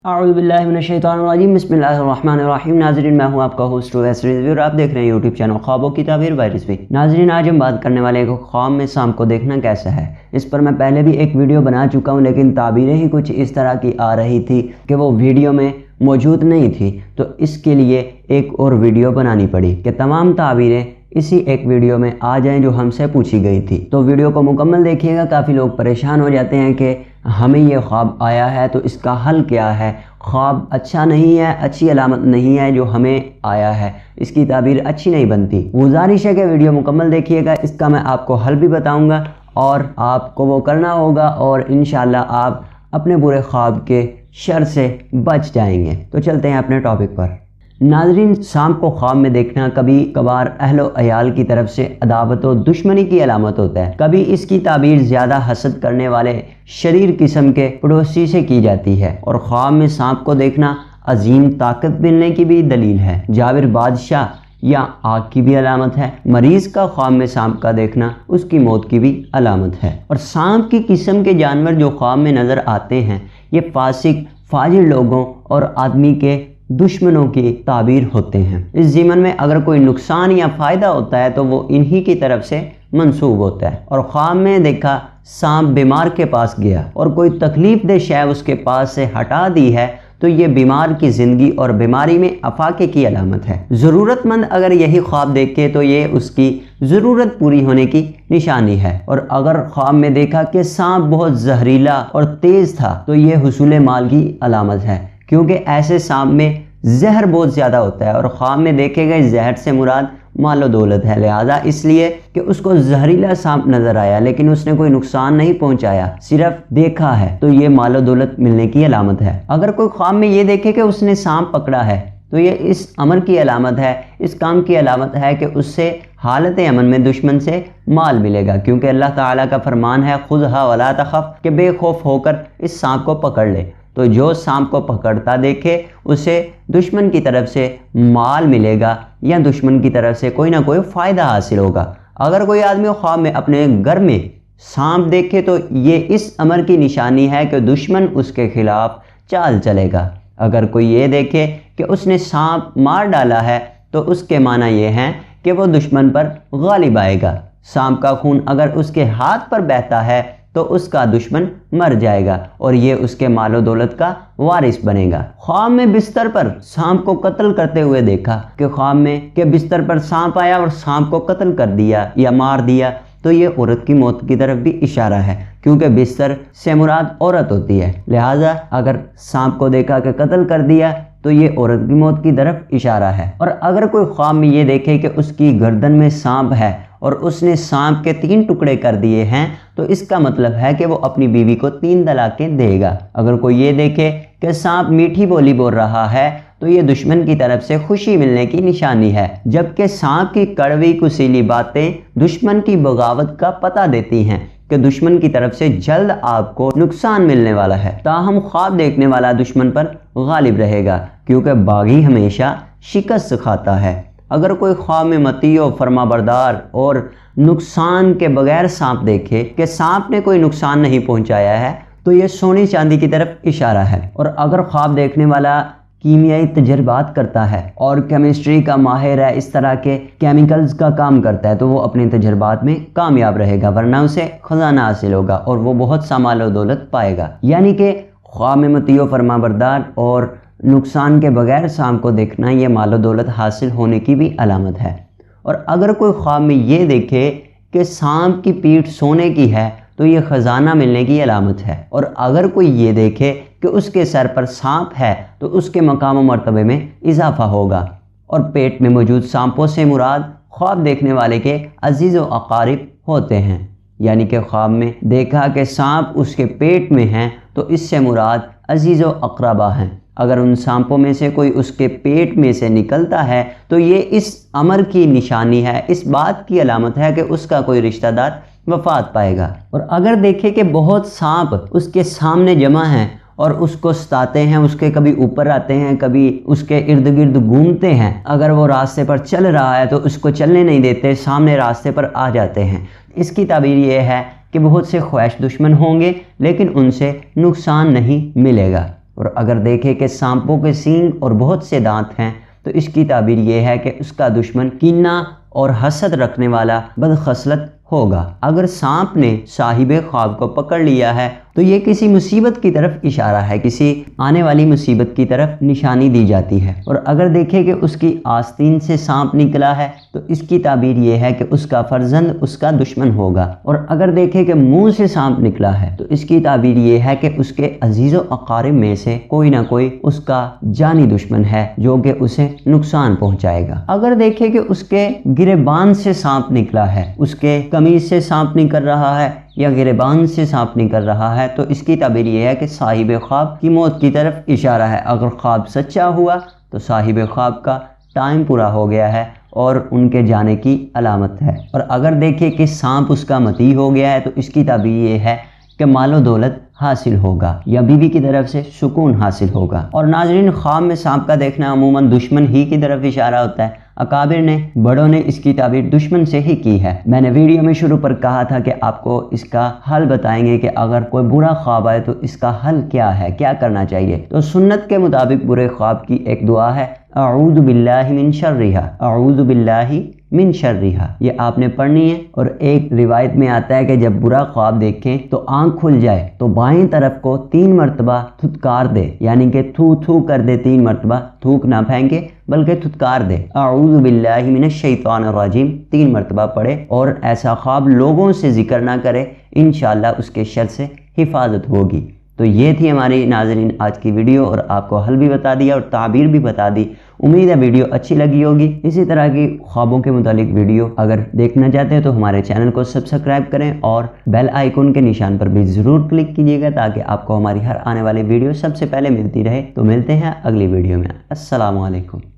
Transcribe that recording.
اعوذ باللہ من الشیطان الرجیم بسم اللہ الرحمن الرحیم۔ ناظرین، میں ہوں آپ کا ہوسٹ اور آپ دیکھ رہے ہیں یوٹیوب چینل خوابوں کی تعبیر بائی رضوی۔ ناظرین، آج ہم بات کرنے والے خواب میں سانپ کو دیکھنا کیسا ہے۔ اس پر میں پہلے بھی ایک ویڈیو بنا چکا ہوں، لیکن تعبیریں ہی کچھ اس طرح کی آ رہی تھی کہ وہ ویڈیو میں موجود نہیں تھی، تو اس کے لیے ایک اور ویڈیو بنانی پڑی کہ تمام تعبیریں اسی ایک ویڈیو میں آ جائیں جو ہم سے پوچھی گئی تھی۔ تو ویڈیو کو مکمل دیکھیے گا۔ کافی لوگ پریشان ہو جاتے ہیں کہ ہمیں یہ خواب آیا ہے تو اس کا حل کیا ہے۔ خواب اچھا نہیں ہے، اچھی علامت نہیں ہے جو ہمیں آیا ہے، اس کی تعبیر اچھی نہیں بنتی۔ گزارش ہے کہ ویڈیو مکمل دیکھیے گا، اس کا میں آپ کو حل بھی بتاؤں گا اور آپ کو وہ کرنا ہوگا اور انشاءاللہ آپ اپنے برے خواب کے شر سے بچ جائیں گے۔ تو چلتے ہیں اپنے ٹاپک پر۔ ناظرین، سانپ کو خواب میں دیکھنا کبھی کبھار اہل و عیال کی طرف سے عداوت و دشمنی کی علامت ہوتا ہے۔ کبھی اس کی تعبیر زیادہ حسد کرنے والے شریر قسم کے پڑوسی سے کی جاتی ہے، اور خواب میں سانپ کو دیکھنا عظیم طاقت ملنے کی بھی دلیل ہے، جابر بادشاہ یا آگ کی بھی علامت ہے۔ مریض کا خواب میں سانپ کا دیکھنا اس کی موت کی بھی علامت ہے۔ اور سانپ کی قسم کے جانور جو خواب میں نظر آتے ہیں، یہ فاسق فاجر لوگوں اور آدمی کے دشمنوں کی تعبیر ہوتے ہیں۔ اس ضمن میں اگر کوئی نقصان یا فائدہ ہوتا ہے تو وہ انہی کی طرف سے منسوب ہوتا ہے۔ اور خواب میں دیکھا سانپ بیمار کے پاس گیا اور کوئی تکلیف دہ شے اس کے پاس سے ہٹا دی ہے تو یہ بیمار کی زندگی اور بیماری میں افاقے کی علامت ہے۔ ضرورت مند اگر یہی خواب دیکھے تو یہ اس کی ضرورت پوری ہونے کی نشانی ہے۔ اور اگر خواب میں دیکھا کہ سانپ بہت زہریلا اور تیز تھا تو یہ حصول مال کی علامت ہے، کیونکہ ایسے سانپ میں زہر بہت زیادہ ہوتا ہے، اور خواب میں دیکھے گئے زہر سے مراد مال و دولت ہے، لہذا اس لیے کہ اس کو زہریلا سانپ نظر آیا لیکن اس نے کوئی نقصان نہیں پہنچایا، صرف دیکھا ہے، تو یہ مال و دولت ملنے کی علامت ہے۔ اگر کوئی خواب میں یہ دیکھے کہ اس نے سانپ پکڑا ہے تو یہ اس امر کی علامت ہے، اس کام کی علامت ہے کہ اس سے حالت امن میں دشمن سے مال ملے گا، کیونکہ اللہ تعالیٰ کا فرمان ہے خذھا ولا تخف، کہ بے خوف ہو کر اس سانپ کو پکڑ لے۔ تو جو سانپ کو پکڑتا دیکھے اسے دشمن کی طرف سے مال ملے گا یا دشمن کی طرف سے کوئی نہ کوئی فائدہ حاصل ہوگا۔ اگر کوئی آدمی خواب میں اپنے گھر میں سانپ دیکھے تو یہ اس امر کی نشانی ہے کہ دشمن اس کے خلاف چال چلے گا۔ اگر کوئی یہ دیکھے کہ اس نے سانپ مار ڈالا ہے تو اس کے معنی یہ ہے کہ وہ دشمن پر غالب آئے گا۔ سانپ کا خون اگر اس کے ہاتھ پر بہتا ہے تو اس کا دشمن مر جائے گا اور یہ اس کے مال و دولت کا وارث بنے گا۔ خواب میں بستر پر سانپ کو قتل کرتے ہوئے دیکھا کہ خواب میں کہ بستر پر سانپ آیا اور سانپ کو قتل کر دیا یا مار دیا، تو یہ عورت کی موت کی طرف بھی اشارہ ہے، کیونکہ بستر سے مراد عورت ہوتی ہے، لہٰذا اگر سانپ کو دیکھا کہ قتل کر دیا تو یہ عورت کی موت کی طرف اشارہ ہے۔ اور اگر کوئی خواب میں یہ دیکھے کہ اس کی گردن میں سانپ ہے اور اس نے سانپ کے 3 ٹکڑے کر دیے ہیں تو اس کا مطلب ہے کہ وہ اپنی بیوی کو 3 طلاقیں دے گا۔ اگر کوئی یہ دیکھے کہ سانپ میٹھی بولی بول رہا ہے تو یہ دشمن کی طرف سے خوشی ملنے کی نشانی ہے، جبکہ سانپ کی کڑوی کسیلی باتیں دشمن کی بغاوت کا پتہ دیتی ہیں کہ دشمن کی طرف سے جلد آپ کو نقصان ملنے والا ہے۔ تاہم خواب دیکھنے والا دشمن پر غالب رہے گا، کیونکہ باغی ہمیشہ شکست کھاتا ہے۔ اگر کوئی خواب میں مطیع و فرما بردار اور نقصان کے بغیر سانپ دیکھے کہ سانپ نے کوئی نقصان نہیں پہنچایا ہے تو یہ سونے چاندی کی طرف اشارہ ہے۔ اور اگر خواب دیکھنے والا کیمیائی تجربات کرتا ہے اور کیمسٹری کا ماہر ہے، اس طرح کے کیمیکلز کا کام کرتا ہے، تو وہ اپنے تجربات میں کامیاب رہے گا، ورنہ اسے خزانہ حاصل ہوگا اور وہ بہت سا مال و دولت پائے گا۔ یعنی کہ خواب میں مطیع و فرما بردار اور نقصان کے بغیر سانپ کو دیکھنا یہ مال و دولت حاصل ہونے کی بھی علامت ہے۔ اور اگر کوئی خواب میں یہ دیکھے کہ سانپ کی پیٹھ سونے کی ہے تو یہ خزانہ ملنے کی علامت ہے۔ اور اگر کوئی یہ دیکھے کہ اس کے سر پر سانپ ہے تو اس کے مقام و مرتبے میں اضافہ ہوگا۔ اور پیٹ میں موجود سانپوں سے مراد خواب دیکھنے والے کے عزیز و اقارب ہوتے ہیں، یعنی کہ خواب میں دیکھا کہ سانپ اس کے پیٹ میں ہیں تو اس سے مراد عزیز و اقربا ہیں۔ اگر ان سانپوں میں سے کوئی اس کے پیٹ میں سے نکلتا ہے تو یہ اس امر کی نشانی ہے، اس بات کی علامت ہے کہ اس کا کوئی رشتہ دار وفات پائے گا۔ اور اگر دیکھے کہ بہت سانپ اس کے سامنے جمع ہیں اور اس کو ستاتے ہیں، اس کے کبھی اوپر آتے ہیں، کبھی اس کے ارد گرد گھومتے ہیں، اگر وہ راستے پر چل رہا ہے تو اس کو چلنے نہیں دیتے، سامنے راستے پر آ جاتے ہیں، اس کی تعبیر یہ ہے کہ بہت سے خواہش دشمن ہوں گے لیکن ان سے نقصان نہیں ملے گا۔ اور اگر دیکھیں کہ سانپوں کے سینگ اور بہت سے دانت ہیں تو اس کی تعبیر یہ ہے کہ اس کا دشمن کینہ اور حسد رکھنے والا بدخصلت ہوگا۔ اگر سانپ نے صاحب خواب کو پکڑ لیا ہے تو یہ کسی مصیبت کی طرف اشارہ ہے، کسی آنے والی مصیبت کی طرف نشانی دی جاتی ہے۔ اور اگر دیکھیں کہ اس کی آستین سے سانپ نکلا ہے تو اس کی تعبیر یہ ہے کہ اس کا فرزند اس کا دشمن ہوگا۔ اور اگر دیکھیں کہ منہ سے سانپ نکلا ہے تو اس کی تعبیر یہ ہے کہ اس کے عزیز و اقارب میں سے کوئی نہ کوئی اس کا جانی دشمن ہے جو کہ اسے نقصان پہنچائے گا۔ اگر دیکھیں کہ اس کے گریبان سے سانپ نکلا ہے، اس کے قمیص سے سانپ نکل رہا ہے یا گریبان سے سانپ نکل رہا ہے تو اس کی تعبیر یہ ہے کہ صاحب خواب کی موت کی طرف اشارہ ہے۔ اگر خواب سچا ہوا تو صاحب خواب کا ٹائم پورا ہو گیا ہے اور ان کے جانے کی علامت ہے۔ اور اگر دیکھیں کہ سانپ اس کا مطیع ہو گیا ہے تو اس کی تعبیر یہ ہے کہ مال و دولت حاصل ہوگا یا بیوی کی طرف سے سکون حاصل ہوگا۔ اور ناظرین، خواب میں سانپ کا دیکھنا عموماً دشمن ہی کی طرف اشارہ ہوتا ہے۔ اکابر نے، بڑوں نے اس کی تعبیر دشمن سے ہی کی ہے۔ میں نے ویڈیو میں شروع پر کہا تھا کہ آپ کو اس کا حل بتائیں گے کہ اگر کوئی برا خواب آئے تو اس کا حل کیا ہے، کیا کرنا چاہیے۔ تو سنت کے مطابق برے خواب کی ایک دعا ہے، اعوذ باللہ من شرہا، اعوذ باللہ من شرہا، یہ آپ نے پڑھنی ہے۔ اور ایک روایت میں آتا ہے کہ جب برا خواب دیکھیں تو آنکھ کھل جائے تو بائیں طرف کو 3 مرتبہ تھتکار دے، یعنی کہ تھو تھو کر دے، 3 مرتبہ، تھوک نہ پھینکے بلکہ تھتکار دے، اعوذ باللہ من الشیطان الرجیم 3 مرتبہ پڑھے اور ایسا خواب لوگوں سے ذکر نہ کرے، انشاءاللہ اس کے شر سے حفاظت ہوگی۔ تو یہ تھی ہماری ناظرین آج کی ویڈیو، اور آپ کو حل بھی بتا دیا اور تعبیر بھی بتا دی۔ امید ہے ویڈیو اچھی لگی ہوگی۔ اسی طرح کی خوابوں کے متعلق ویڈیو اگر دیکھنا چاہتے ہیں تو ہمارے چینل کو سبسکرائب کریں اور بیل آئیکن کے نشان پر بھی ضرور کلک کیجیے گا تاکہ آپ کو ہماری ہر آنے والی ویڈیو سب سے پہلے ملتی رہے۔ تو ملتے ہیں اگلی ویڈیو میں۔ السلام علیکم۔